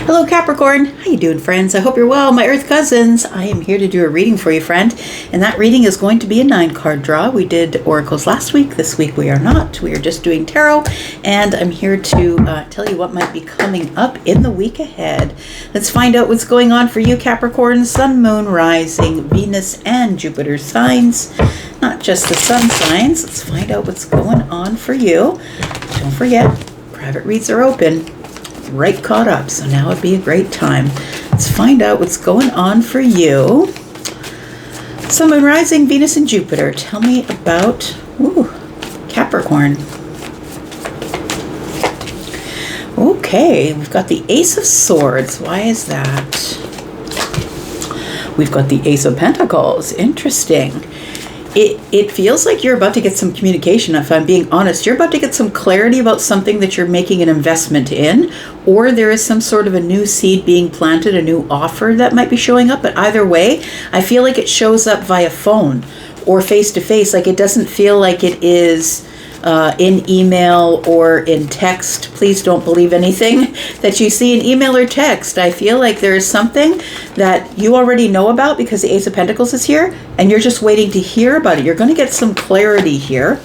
Hello Capricorn, how you doing friends? I hope you're well, my earth cousins. I am here to do a reading for you, friend, and that reading is going to be a 9-card draw. We did oracles last week. This week we are not. We are just doing tarot, and I'm here to tell you what might be coming up in the week ahead. Let's find out what's going on for you Capricorn, Sun, Moon, Rising, Venus, and Jupiter signs. Not just the sun signs. Let's find out what's going on for you. Don't forget, private reads are open. Right caught up, so now would be a great time. Let's find out what's going on for you. Sun, Moon, Rising, Venus, and Jupiter. Tell me about Capricorn. Okay, we've got the Ace of Swords. Why is that? We've got the Ace of Pentacles. Interesting. It feels like you're about to get some communication. If I'm being honest, you're about to get some clarity about something that you're making an investment in, or there is some sort of a new seed being planted, a new offer that might be showing up. But either way, I feel like it shows up via phone or face to face. Like it doesn't feel like it is in email or in text. Please don't believe anything that you see in email or text. I feel like there is something that you already know about because the Ace of Pentacles is here and you're just waiting to hear about it. You're going to get some clarity here.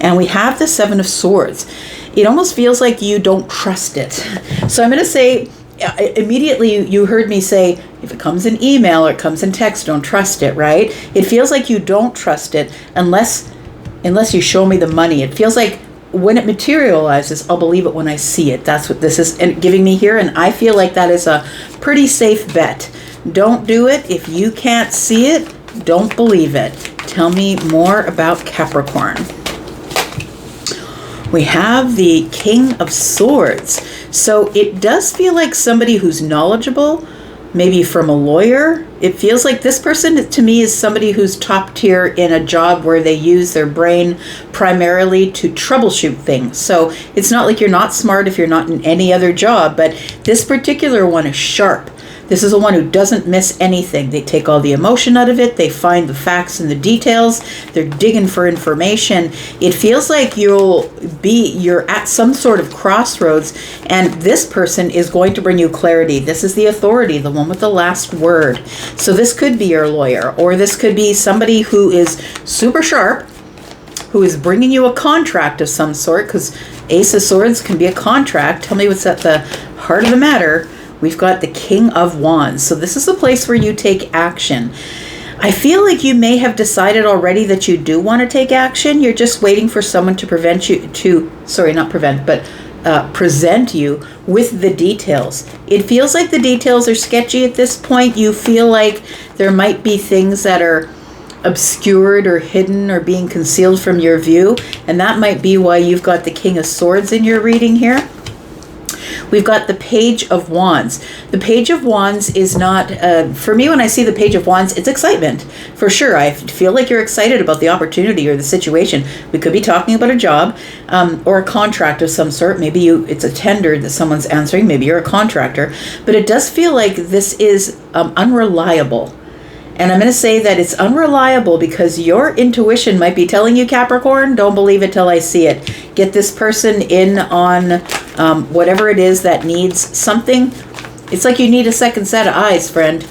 And we have the Seven of Swords. It almost feels like you don't trust it. So I'm going to say, immediately you heard me say, if it comes in email or it comes in text, don't trust it, right? It feels like you don't trust it unless you show me the money. It feels like when it materializes, I'll believe it when I see it. That's what this is giving me here, and I feel like that is a pretty safe bet. Don't do it. If you can't see it, don't believe it. Tell me more about Capricorn. We have the King of Swords. So it does feel like somebody who's knowledgeable, maybe from a lawyer. It feels like this person to me is somebody who's top tier in a job where they use their brain primarily to troubleshoot things. So it's not like you're not smart if you're not in any other job, but this particular one is sharp. This is a one who doesn't miss anything. They take all the emotion out of it. They find the facts and the details. They're digging for information. It feels like you're at some sort of crossroads, and this person is going to bring you clarity. This is the authority, the one with the last word. So this could be your lawyer, or this could be somebody who is super sharp, who is bringing you a contract of some sort, because Ace of Swords can be a contract. Tell me what's at the heart of the matter. We've got the King of Wands. So this is the place where you take action. I feel like you may have decided already that you do want to take action. You're just waiting for someone to present you with the details. It feels like the details are sketchy at this point. You feel like there might be things that are obscured or hidden or being concealed from your view. And that might be why you've got the King of Swords in your reading here. We've got the Page of Wands. The Page of Wands is not, for me, when I see the Page of Wands, it's excitement. For sure, I feel like you're excited about the opportunity or the situation. We could be talking about a job or a contract of some sort. Maybe it's a tender that someone's answering. Maybe you're a contractor. But it does feel like this is unreliable. And I'm going to say that it's unreliable because your intuition might be telling you, Capricorn, don't believe it till I see it. Get this person in on whatever it is that needs something. It's like you need a second set of eyes, friend.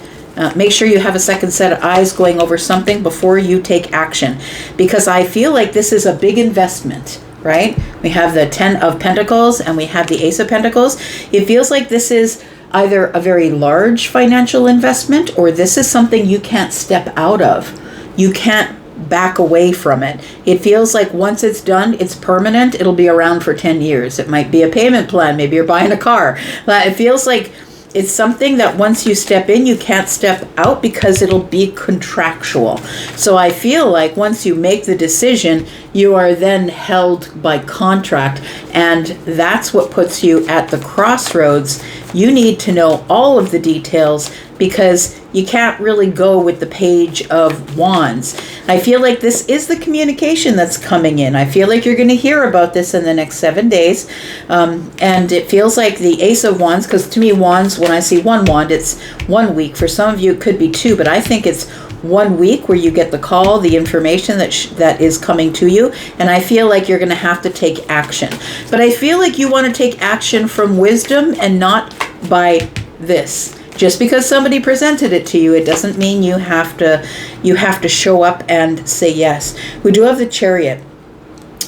Make sure you have a second set of eyes going over something before you take action. Because I feel like this is a big investment, right? We have the 10 of Pentacles and we have the Ace of Pentacles. It feels like this is either a very large financial investment or this is something you can't step out of. You can't back away from it. It feels like once it's done, it's permanent. It'll be around for 10 years. It might be a payment plan. Maybe you're buying a car. It feels like it's something that once you step in, you can't step out because it'll be contractual. So I feel like once you make the decision, you are then held by contract. And that's what puts you at the crossroads. You need to know all of the details because you can't really go with the Page of Wands. I feel like this is the communication that's coming in. I feel like you're going to hear about this in the next 7 days. And it feels like the Ace of Wands, because to me, wands, when I see one wand, it's 1 week. For some of you, it could be 2, but I think it's 1 week where you get the call, the information that is coming to you. And I feel like you're going to have to take action. But I feel like you want to take action from wisdom and not by this. Just because somebody presented it to you, it doesn't mean you have to show up and say yes. We do have the Chariot.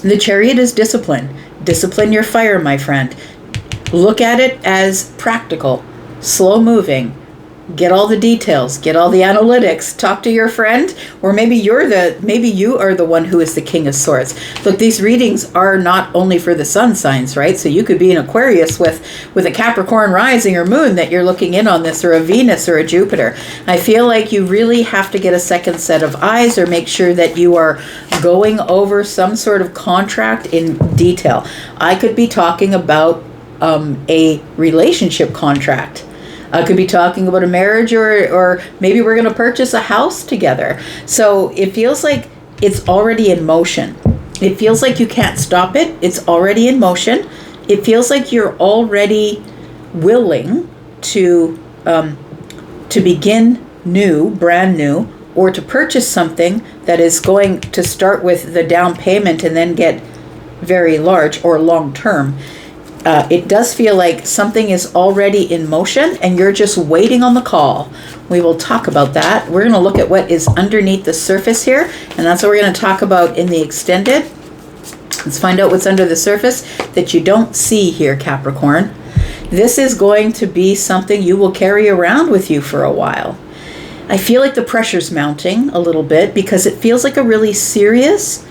The Chariot is discipline. Discipline your fire, my friend. Look at it as practical, slow moving. Get all the details, get all the analytics, talk to your friend, or maybe you are the one who is the King of Swords. Look, these readings are not only for the sun signs, right? So you could be an Aquarius with a Capricorn rising or moon that you're looking in on this, or a Venus or a Jupiter. I feel like you really have to get a second set of eyes, or make sure that you are going over some sort of contract in detail. I could be talking about a relationship contract. I could be talking about a marriage, or maybe we're going to purchase a house together. So it feels like it's already in motion. It feels like you can't stop it. It's already in motion. It feels like you're already willing to begin new, brand new, or to purchase something that is going to start with the down payment and then get very large or long term. It does feel like something is already in motion and you're just waiting on the call. We will talk about that. We're going to look at what is underneath the surface here, and that's what we're going to talk about in the extended. Let's find out what's under the surface that you don't see here, Capricorn. This is going to be something you will carry around with you for a while. I feel like the pressure's mounting a little bit because it feels like a really serious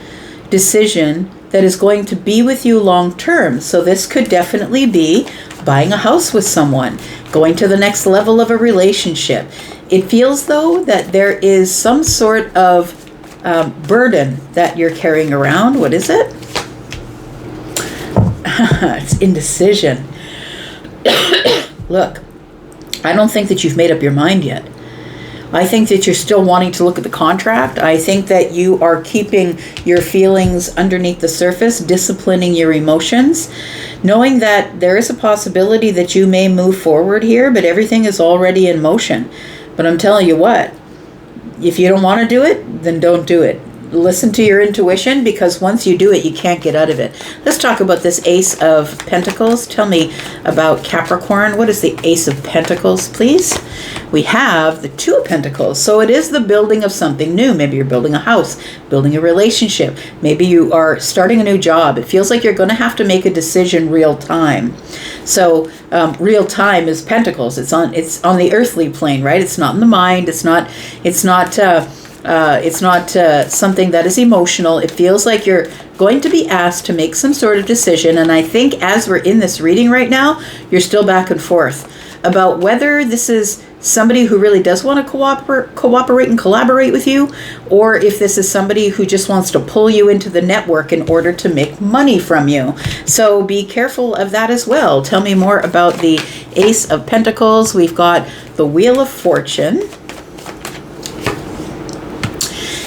decision that is going to be with you long term. So this could definitely be buying a house with someone, going to the next level of a relationship. It feels though that there is some sort of burden that you're carrying around. What is it? It's indecision. Look, I don't think that you've made up your mind yet. I think that you're still wanting to look at the contract. I think that you are keeping your feelings underneath the surface, disciplining your emotions, knowing that there is a possibility that you may move forward here, but everything is already in motion. But I'm telling you what, if you don't want to do it, then don't do it. Listen to your intuition, because once you do it, you can't get out of it. Let's talk about this Ace of Pentacles. Tell me about Capricorn. What is the Ace of Pentacles, please? We have the Two of Pentacles. So it is the building of something new. Maybe you're building a house, building a relationship. Maybe you are starting a new job. It feels like you're going to have to make a decision real time. So real time is Pentacles. It's on the earthly plane, right? It's not in the mind. It's not something that is emotional. It feels like you're going to be asked to make some sort of decision. And I think as we're in this reading right now, you're still back and forth about whether this is somebody who really does want to cooperate and collaborate with you, or if this is somebody who just wants to pull you into the network in order to make money from you. So be careful of that as well. Tell me more about the Ace of Pentacles. We've got the Wheel of Fortune.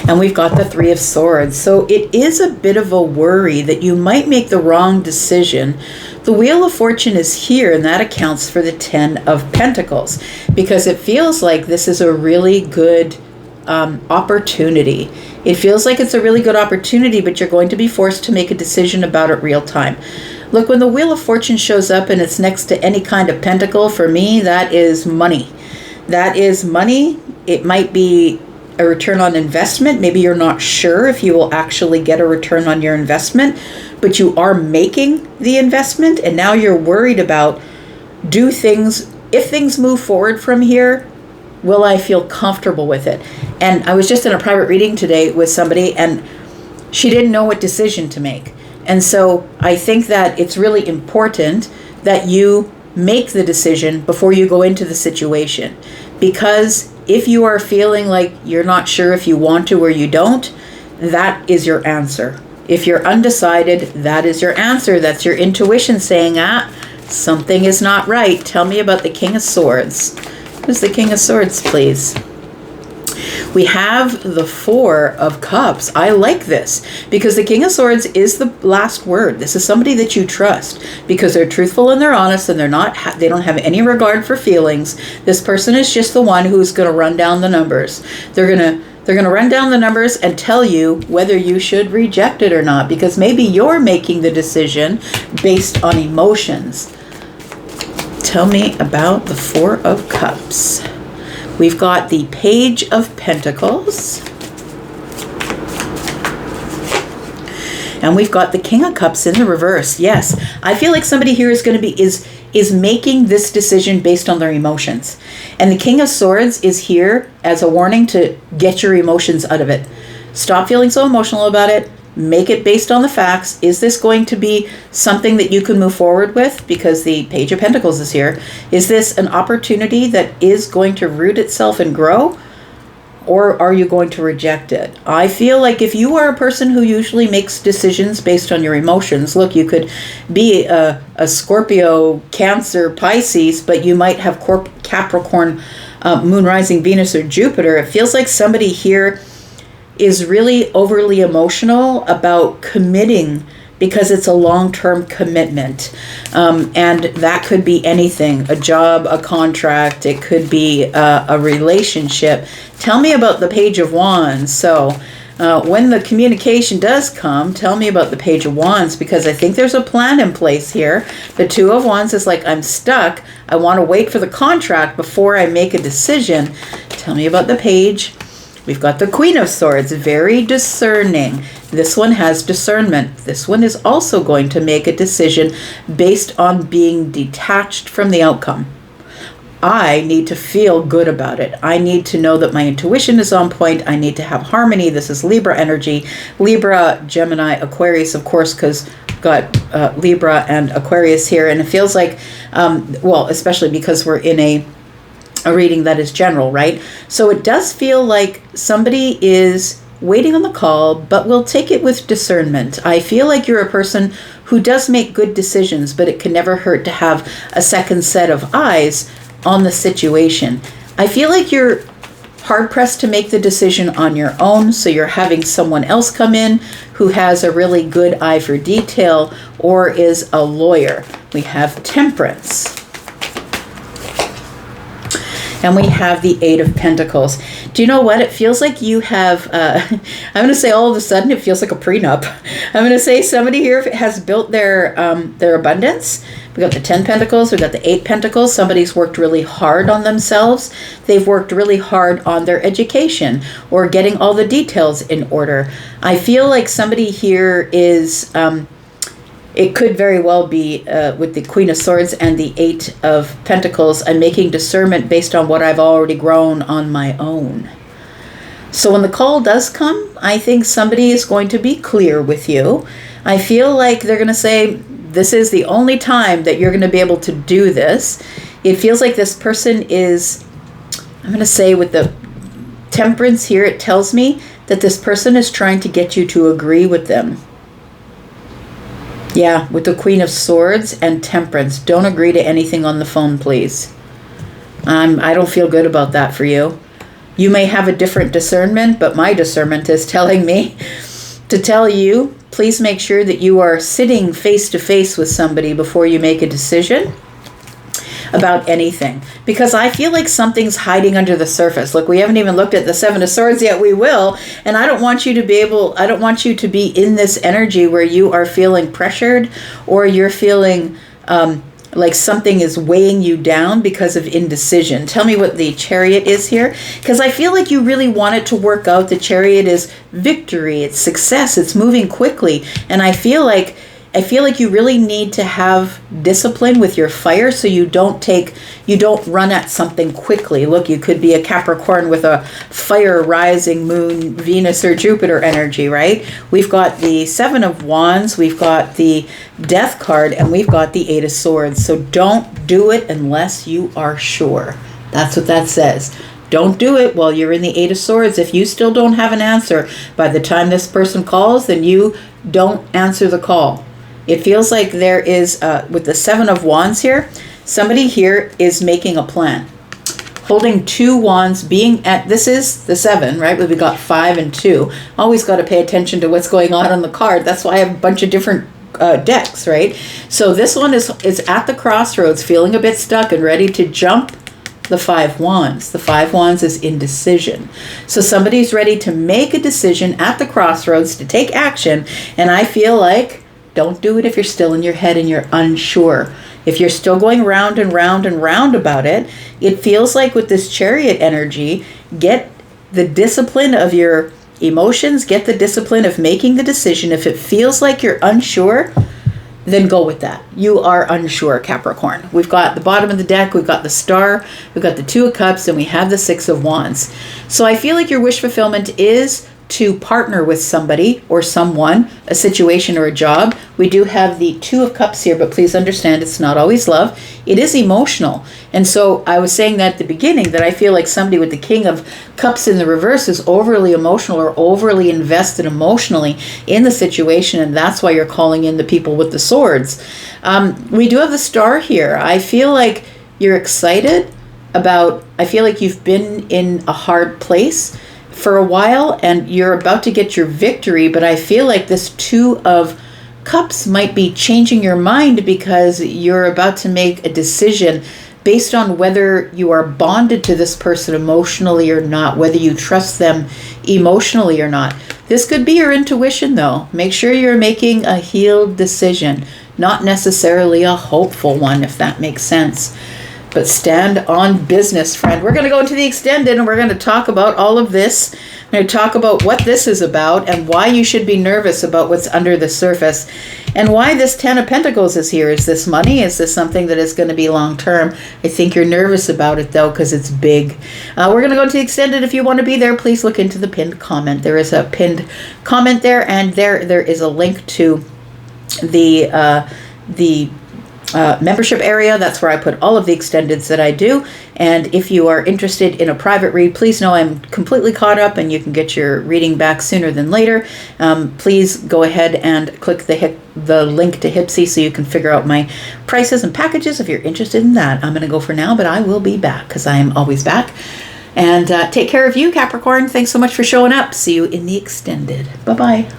And we've got the Three of Swords. So it is a bit of a worry that you might make the wrong decision. The Wheel of Fortune is here, and that accounts for the Ten of Pentacles, because it feels like this is a really good opportunity. It feels like it's a really good opportunity, but you're going to be forced to make a decision about it real time. Look, when the Wheel of Fortune shows up and it's next to any kind of pentacle, for me, that is money. That is money. It might be a return on investment. Maybe you're not sure if you will actually get a return on your investment, but you are making the investment, and now you're worried about, if things move forward from here, will I feel comfortable with it? And I was just in a private reading today with somebody, and she didn't know what decision to make. And so I think that it's really important that you make the decision before you go into the situation, because if you are feeling like you're not sure if you want to or you don't, that is your answer. If you're undecided, that is your answer. That's your intuition saying, something is not right. Tell me about the King of Swords. Who's the King of Swords, please? We have the Four of Cups. I like this because the King of Swords is the last word. This is somebody that you trust because they're truthful and they're honest, and they don't have any regard for feelings. This person is just the one who's going to run down the numbers. They're going to run down the numbers and tell you whether you should reject it or not, because maybe you're making the decision based on emotions. Tell me about the Four of Cups. We've got the Page of Pentacles. And we've got the King of Cups in the reverse. Yes, I feel like somebody here is going to be, is making this decision based on their emotions. And the King of Swords is here as a warning to get your emotions out of it. Stop feeling so emotional about it. Make it based on the facts. Is this going to be something that you can move forward with? Because the Page of Pentacles is here. Is this an opportunity that is going to root itself and grow? Or are you going to reject it? I feel like if you are a person who usually makes decisions based on your emotions, look, you could be a Scorpio, Cancer, Pisces, but you might have Capricorn, Moon, Rising, Venus, or Jupiter. It feels like somebody here is really overly emotional about committing because it's a long-term commitment. And that could be anything, a job, a contract, it could be a relationship. Tell me about the Page of Wands. So when the communication does come, tell me about the Page of Wands, because I think there's a plan in place here. The Two of Wands is like, I'm stuck. I want to wait for the contract before I make a decision. Tell me about the Page. We've got the Queen of Swords, very discerning. This one has discernment. This one is also going to make a decision based on being detached from the outcome. I need to feel good about it. I need to know that my intuition is on point. I need to have harmony. This is Libra energy. Libra, Gemini, Aquarius, of course, because got Libra and Aquarius here. And it feels like, well, especially because we're in a reading that is general, right? So it does feel like somebody is waiting on the call, but will take it with discernment. I feel like you're a person who does make good decisions, but it can never hurt to have a second set of eyes on the situation. I feel like you're hard-pressed to make the decision on your own, so you're having someone else come in who has a really good eye for detail or is a lawyer. We have Temperance. And we have the Eight of Pentacles. Do you know what? It feels like you have, I'm going to say all of a sudden it feels like a prenup. I'm going to say somebody here has built their abundance. We got the 10 Pentacles, we got the 8 Pentacles. Somebody's worked really hard on themselves. They've worked really hard on their education or getting all the details in order. I feel like somebody here is... it could very well be with the Queen of Swords and the Eight of Pentacles. I'm making discernment based on what I've already grown on my own. So when the call does come, I think somebody is going to be clear with you. I feel like they're going to say, this is the only time that you're going to be able to do this. It feels like this person is, I'm going to say with the Temperance here, it tells me that this person is trying to get you to agree with them. Yeah, with the Queen of Swords and Temperance. Don't agree to anything on the phone, please. I don't feel good about that for you. You may have a different discernment, but my discernment is telling me to tell you, please make sure that you are sitting face to face with somebody before you make a decision about anything, because I feel like something's hiding under the surface. Look, we haven't even looked at the Seven of Swords yet. We will. And I don't want you to be in this energy where you are feeling pressured or you're feeling like something is weighing you down because of indecision. Tell me what the Chariot is here, because I feel like you really want it to work out. The Chariot is victory, it's success, it's moving quickly. And I feel like you really need to have discipline with your fire so you don't run at something quickly. Look, you could be a Capricorn with a fire rising moon, Venus or Jupiter energy, right? We've got the Seven of Wands, we've got the Death card, and we've got the Eight of Swords. So don't do it unless you are sure. That's what that says. Don't do it while you're in the Eight of Swords. If you still don't have an answer by the time this person calls, then you don't answer the call. It feels like there is, with the Seven of Wands here, somebody here is making a plan. Holding two wands, being at, this is the 7, right? We got 5 and 2. Always got to pay attention to what's going on the card. That's why I have a bunch of different decks, right? So this one is at the crossroads, feeling a bit stuck and ready to jump the 5 wands. The 5 wands is indecision. So somebody's ready to make a decision at the crossroads to take action. And I feel like, don't do it if you're still in your head and you're unsure. If you're still going round and round and round about it, it feels like with this Chariot energy, get the discipline of your emotions, get the discipline of making the decision. If it feels like you're unsure, then go with that. You are unsure, Capricorn. We've got the bottom of the deck, we've got the Star, we've got the Two of Cups, and we have the Six of Wands. So I feel like your wish fulfillment is to partner with somebody or someone, a situation or a job. We do have the Two of Cups here, but please understand it's not always love. It is emotional. And so I was saying that at the beginning, that I feel like somebody with the King of Cups in the reverse is overly emotional or overly invested emotionally in the situation, and that's why you're calling in the people with the swords. We do have the Star here. I feel like you're excited about, I feel like you've been in a hard place for a while and you're about to get your victory, but I feel like this Two of Cups might be changing your mind because you're about to make a decision based on whether you are bonded to this person emotionally or not, whether you trust them emotionally or not. This could be your intuition though. Make sure you're making a healed decision, not necessarily a hopeful one, if that makes sense. But stand on business, friend. We're going to go into the extended and we're going to talk about all of this. We're going to talk about what this is about and why you should be nervous about what's under the surface and why this Ten of Pentacles is here. Is this money? Is this something that is going to be long term? I think you're nervous about it though because it's big. We're going to go into the extended. If you want to be there, please look into the pinned comment. There is a pinned comment there, and there is a link to the membership area. That's where I put all of the extendeds that I do. And if you are interested in a private read, please know I'm completely caught up and you can get your reading back sooner than later. Please go ahead and click the link to Hypsee so you can figure out my prices and packages if you're interested in that. I'm going to go for now, but I will be back because I am always back. And take care of you, Capricorn. Thanks so much for showing up. See you in the extended. Bye-bye.